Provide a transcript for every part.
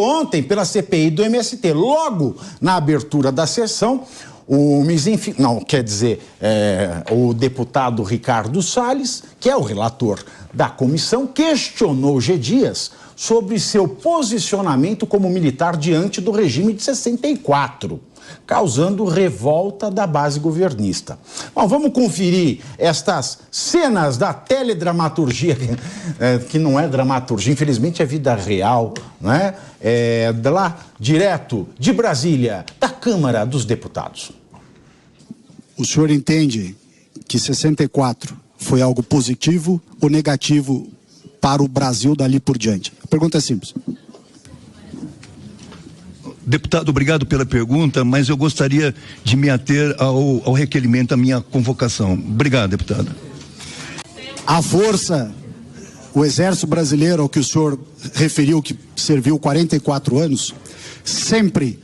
ontem pela CPI do MST. Logo na abertura da sessão, o deputado Ricardo Salles, que é o relator da comissão, questionou G. Dias sobre seu posicionamento como militar diante do regime de 64, causando revolta da base governista. Bom, vamos conferir estas cenas da teledramaturgia, que não é dramaturgia, infelizmente é vida real, né? Lá, direto de Brasília, da Câmara dos Deputados. O senhor entende que 64 foi algo positivo ou negativo para o Brasil dali por diante? A pergunta é simples. Deputado, obrigado pela pergunta, mas eu gostaria de me ater ao requerimento da minha convocação. Obrigado, deputado. A força, o Exército Brasileiro, ao que o senhor referiu, que serviu 44 anos, sempre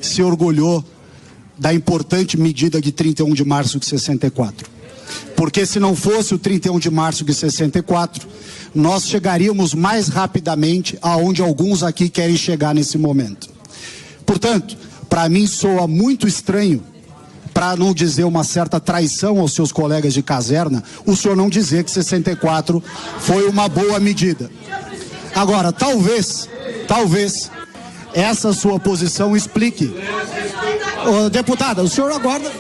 se orgulhou da importante medida de 31 de março de 64. Porque se não fosse o 31 de março de 64, nós chegaríamos mais rapidamente aonde alguns aqui querem chegar nesse momento. Portanto, para mim soa muito estranho, para não dizer uma certa traição aos seus colegas de caserna, o senhor não dizer que 64 foi uma boa medida. Agora, talvez, essa sua posição explique. Deputada, o senhor aguarda.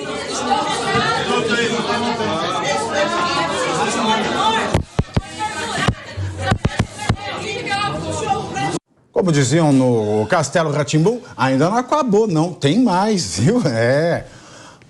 Como diziam no Castelo Rá-Tim-Bum, ainda não acabou, não, tem mais, viu?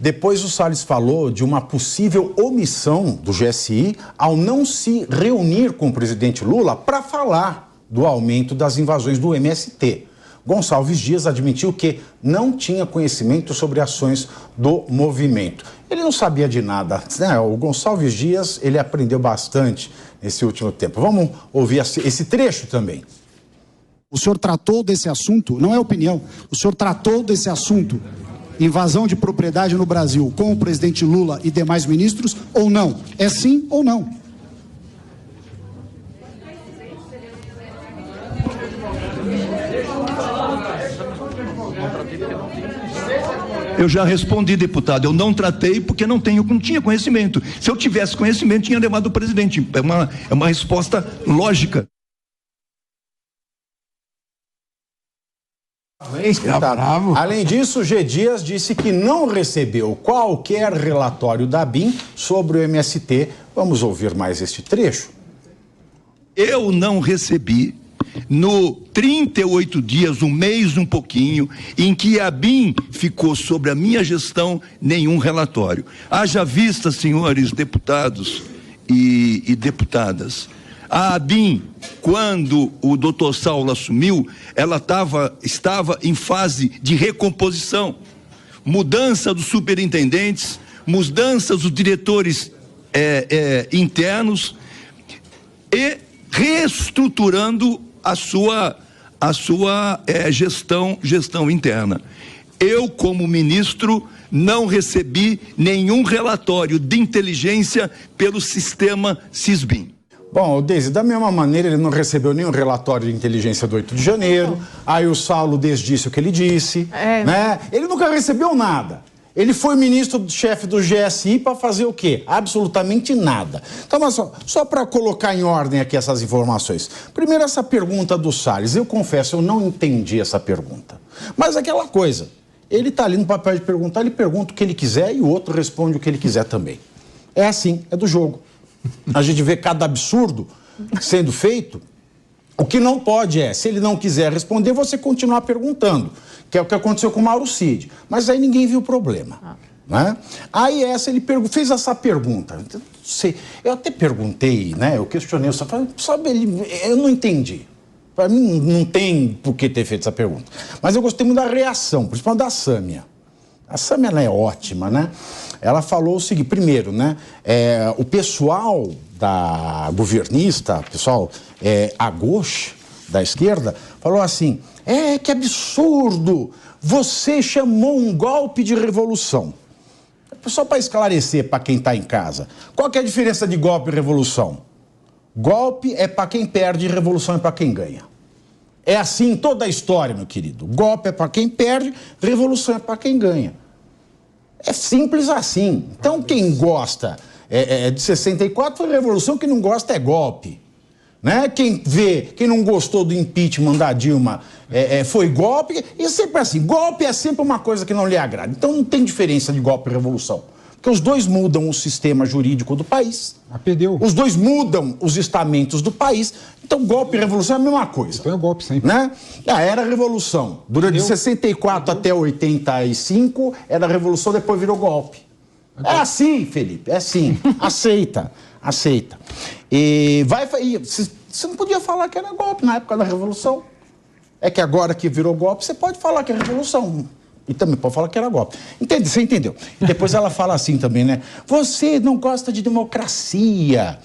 Depois o Salles falou de uma possível omissão do GSI ao não se reunir com o presidente Lula para falar do aumento das invasões do MST. Gonçalves Dias admitiu que não tinha conhecimento sobre ações do movimento. Ele não sabia de nada, né? O Gonçalves Dias, ele aprendeu bastante nesse último tempo. Vamos ouvir esse trecho também. O senhor tratou desse assunto, não é opinião, o senhor tratou desse assunto, invasão de propriedade no Brasil, com o presidente Lula e demais ministros, ou não? É sim ou não? Eu já respondi, deputado, eu não tratei porque não tinha conhecimento. Se eu tivesse conhecimento, tinha levado o presidente. É uma resposta lógica. Além disso, G. Dias disse que não recebeu qualquer relatório da ABIN sobre o MST. Vamos ouvir mais este trecho. Eu não recebi, no 38 dias, um mês, um pouquinho, em que a ABIN ficou sobre a minha gestão, nenhum relatório. Haja vista, senhores deputados e deputadas, a ABIN, quando o doutor Saulo assumiu, ela estava em fase de recomposição, mudança dos superintendentes, mudança dos diretores internos e reestruturando a sua gestão interna. Eu, como ministro, não recebi nenhum relatório de inteligência pelo sistema SISBIN. Bom, Deise, da mesma maneira ele não recebeu nenhum relatório de inteligência do 8 de janeiro, aí o Saulo disse o que ele disse, né? Ele nunca recebeu nada. Ele foi ministro-chefe do GSI para fazer o quê? Absolutamente nada. Então, mas só para colocar em ordem aqui essas informações. Primeiro, essa pergunta do Salles. Eu confesso, eu não entendi essa pergunta. Mas aquela coisa, ele está ali no papel de perguntar, ele pergunta o que ele quiser e o outro responde o que ele quiser também. É assim, é do jogo. A gente vê cada absurdo sendo feito. O que não pode se ele não quiser responder, você continuar perguntando, que é o que aconteceu com o Mauro Cid. Mas aí ninguém viu o problema. Né? Aí ele fez essa pergunta. Eu até perguntei, né? Eu questionei, eu não entendi. Para mim não tem por que ter feito essa pergunta. Mas eu gostei muito da reação, principalmente da Sâmia. A Sâmia, ela é ótima, né? Ela falou o seguinte, primeiro, né? O pessoal da governista, pessoal a gauche, da esquerda, falou assim, que absurdo, você chamou um golpe de revolução. Só para esclarecer para quem está em casa, qual que é a diferença de golpe e revolução? Golpe é para quem perde e revolução é para quem ganha. É assim em toda a história, meu querido. Golpe é para quem perde, revolução é para quem ganha. É simples assim. Então, quem gosta de 64 foi revolução, quem não gosta é golpe. Né? Quem não gostou do impeachment da Dilma foi golpe. E sempre assim, golpe é sempre uma coisa que não lhe agrada. Então não tem diferença de golpe e revolução. Porque os dois mudam o sistema jurídico do país. Perdeu. Os dois mudam os estamentos do país. Então golpe e revolução é a mesma coisa. Então é golpe sempre. Né? Era a revolução. Durante 64 até 85 era a revolução, depois virou golpe. É assim, Felipe, é assim. Aceita. E você não podia falar que era golpe na época da Revolução. É que agora que virou golpe, você pode falar que é Revolução. E também pode falar que era golpe. Entende? Você entendeu? E depois ela fala assim também, né? Você não gosta de democracia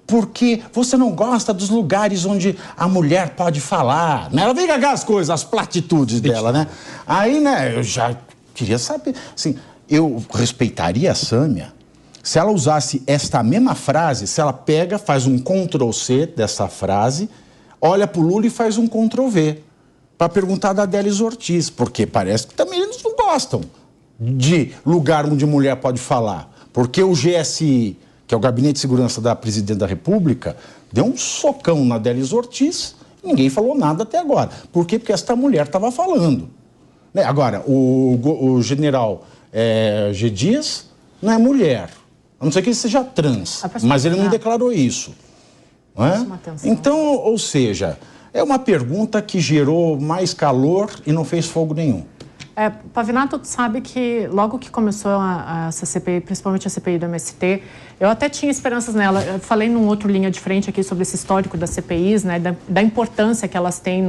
porque você não gosta dos lugares onde a mulher pode falar. Né? Ela vem com as coisas, as platitudes dela, né? Aí, né, eu já queria saber, assim, eu respeitaria a Sâmia se ela usasse esta mesma frase, se ela pega, faz um Ctrl+C dessa frase, olha pro Lula e faz um Ctrl+V, para perguntar da Délis Ortiz, porque parece que também eles não gostam de lugar onde mulher pode falar. Porque o GSI, que é o Gabinete de Segurança da Presidente da República, deu um socão na Délis Ortiz e ninguém falou nada até agora. Por quê? Porque esta mulher estava falando. Né? Agora, o general G. Dias não é mulher. A não ser que ele seja trans, mas ele não declarou isso. Não é? Então, ou seja, é uma pergunta que gerou mais calor e não fez fogo nenhum. Pavinato, tu sabe que logo que começou essa CPI, principalmente a CPI do MST, eu até tinha esperanças nela. Eu falei num outro linha de frente aqui sobre esse histórico das CPIs, né, da importância que elas têm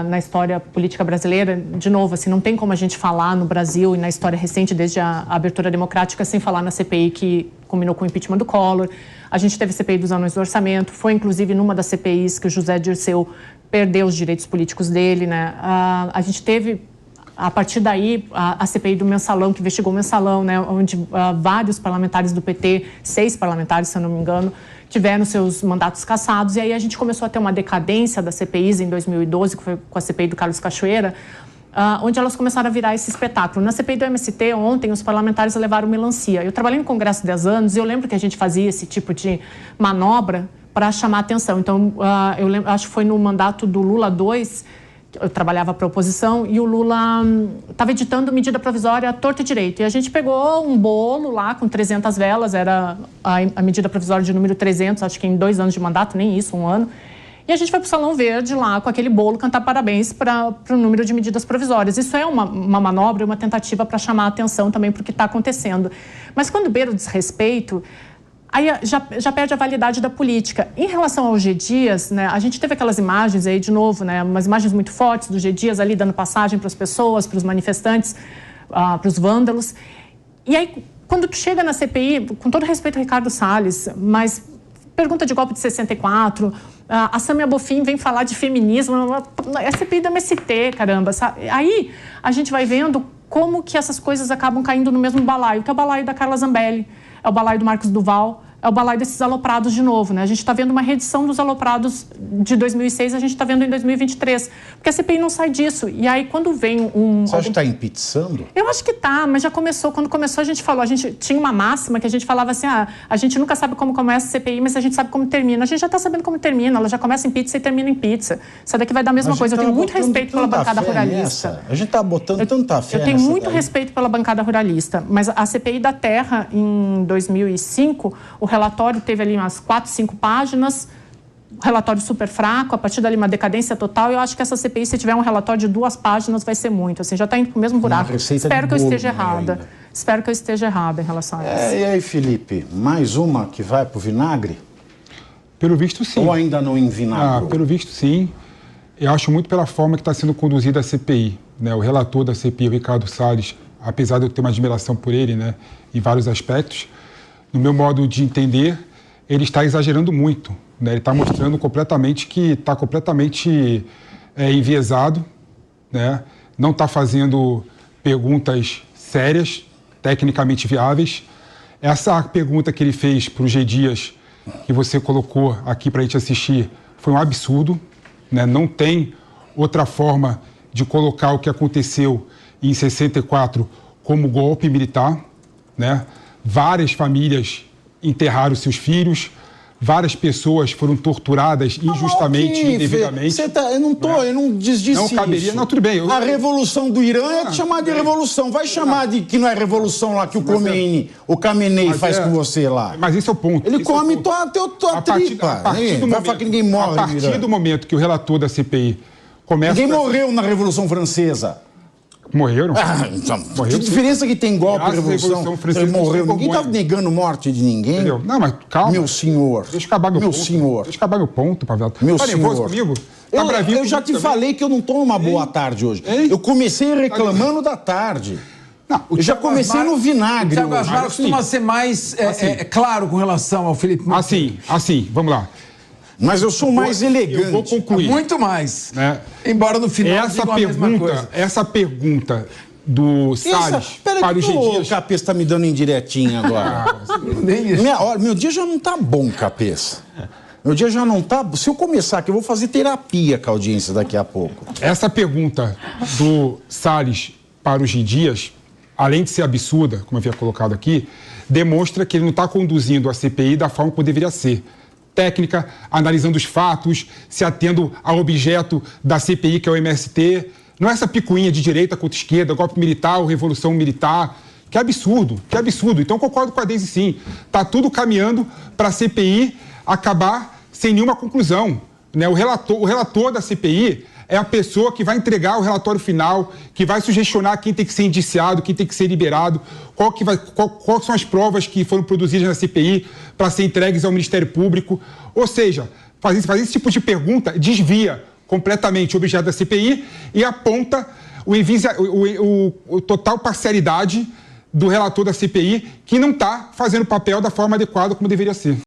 na história política brasileira. De novo, assim, não tem como a gente falar no Brasil e na história recente, desde a abertura democrática, sem falar na CPI que culminou com o impeachment do Collor. A gente teve CPI dos anões do orçamento, foi inclusive numa das CPIs que o José Dirceu perdeu os direitos políticos dele, né? A gente teve, a partir daí, a CPI do Mensalão, que investigou o Mensalão, né? Onde vários parlamentares do PT, 6 parlamentares, se eu não me engano, tiveram seus mandatos cassados, e aí a gente começou a ter uma decadência das CPIs em 2012, que foi com a CPI do Carlos Cachoeira, onde elas começaram a virar esse espetáculo. Na CPI do MST, ontem, os parlamentares levaram melancia. Eu trabalhei no Congresso 10 anos e eu lembro que a gente fazia esse tipo de manobra para chamar a atenção. Então, eu lembro, acho que foi no mandato do Lula 2, eu trabalhava para a oposição, e o Lula estava editando medida provisória torto e direito. E a gente pegou um bolo lá com 300 velas, era a medida provisória de número 300, acho que em 2 anos de mandato, nem isso, 1 ano. E a gente foi para o Salão Verde lá com aquele bolo cantar parabéns para o número de medidas provisórias. Isso é uma manobra, uma tentativa para chamar a atenção também para o que está acontecendo. Mas quando beira o desrespeito, aí já perde a validade da política. Em relação ao G. Dias, né, a gente teve aquelas imagens aí, de novo, né, umas imagens muito fortes do G. Dias ali dando passagem para as pessoas, para os manifestantes, para os vândalos. E aí, quando tu chega na CPI, com todo respeito ao Ricardo Salles, mas pergunta de golpe de 64, a Sâmia Bonfim vem falar de feminismo, é CPI do MST, caramba. Sabe? Aí a gente vai vendo como que essas coisas acabam caindo no mesmo balaio, que é o balaio da Carla Zambelli, é o balaio do Marcos Duval, é o balaio desses aloprados de novo, né? A gente está vendo uma reedição dos aloprados de 2006, a gente está vendo em 2023, porque a CPI não sai disso. E aí, quando vem Você acha que está impeachando? Eu acho que tá, mas já começou. Quando começou, a gente falou, a gente tinha uma máxima que a gente falava assim, a gente nunca sabe como começa a CPI, mas a gente sabe como termina. A gente já está sabendo como termina, ela já começa em pizza e termina em pizza. Isso daqui vai dar a mesma coisa. Eu tenho muito respeito pela bancada ruralista. A gente está botando tanta fé. Eu tenho muito respeito pela bancada ruralista, mas a CPI da Terra, em 2005, o relatório teve ali umas 4, 5 páginas, relatório super fraco, a partir dali uma decadência total. Eu acho que essa CPI, se tiver um relatório de 2 páginas, vai ser muito. Assim, já está indo para o mesmo buraco. Espero que eu esteja errada. Espero que eu esteja errada em relação a isso. E aí, Felipe, mais uma que vai para o vinagre? Pelo visto, sim. Ou ainda não envinagrou? Pelo visto, sim. Eu acho muito pela forma que está sendo conduzida a CPI. Né? O relator da CPI, o Ricardo Salles, apesar de eu ter uma admiração por ele, né, em vários aspectos, no meu modo de entender, ele está exagerando muito. Né? Ele está mostrando completamente que está completamente enviesado, né? Não está fazendo perguntas sérias, tecnicamente viáveis. Essa pergunta que ele fez para o G. Dias, que você colocou aqui para a gente assistir, foi um absurdo. né? Não tem outra forma de colocar o que aconteceu em 64 como golpe militar, né? Várias famílias enterraram seus filhos, várias pessoas foram torturadas injustamente e indevidamente. Eu não desdisse não caberia, isso. Não, tudo bem. A revolução do Irã é chamar de revolução. Vai chamar de que não é revolução lá que o Khamenei faz com você lá. Mas esse é o ponto. Ele come tua tripa. Vai falar que ninguém morre. A partir do momento que o relator da CPI começa... Ninguém morreu na Revolução Francesa. Morreram? Então, que diferença que tem golpe e revolução? Ele morreu. Ninguém está negando morte de ninguém. Entendeu? Não, mas calma. Meu senhor. Deixa eu acabar meu ponto. Senhor. Deixa eu acabar meu ponto, Pavel. Meu tá senhor. nervoso comigo? Tá bravinho eu já te falei que eu não estou numa boa tarde hoje. Eu comecei reclamando da tarde. Não, eu já comecei no vinagre. O Thiago Asmar costuma ser mais claro com relação ao Felipe Monteiro. Assim, vamos lá. Mas eu sou mais elegante. Eu vou concluir. Muito mais. Né? Embora no final digam a mesma coisa. Essa pergunta do Salles para os Dias... O Cabeça está me dando indiretinha agora. Meu dia já não está bom, Cabeça. Meu dia já não está... Se eu começar aqui, eu vou fazer terapia com a audiência daqui a pouco. Essa pergunta do Salles para os Dias, além de ser absurda, como eu havia colocado aqui, demonstra que ele não está conduzindo a CPI da forma como deveria ser. Técnica, analisando os fatos, se atendo ao objeto da CPI, que é o MST. Não é essa picuinha de direita contra esquerda, golpe militar ou revolução militar. Que absurdo, que absurdo. Então concordo com a Deise, sim. Está tudo caminhando para a CPI acabar sem nenhuma conclusão, né? O relator da CPI é a pessoa que vai entregar o relatório final, que vai sugestionar quem tem que ser indiciado, quem tem que ser liberado, quais são as provas que foram produzidas na CPI para ser entregues ao Ministério Público. Ou seja, fazer esse tipo de pergunta desvia completamente o objeto da CPI e aponta o total parcialidade do relator da CPI, que não está fazendo o papel da forma adequada como deveria ser.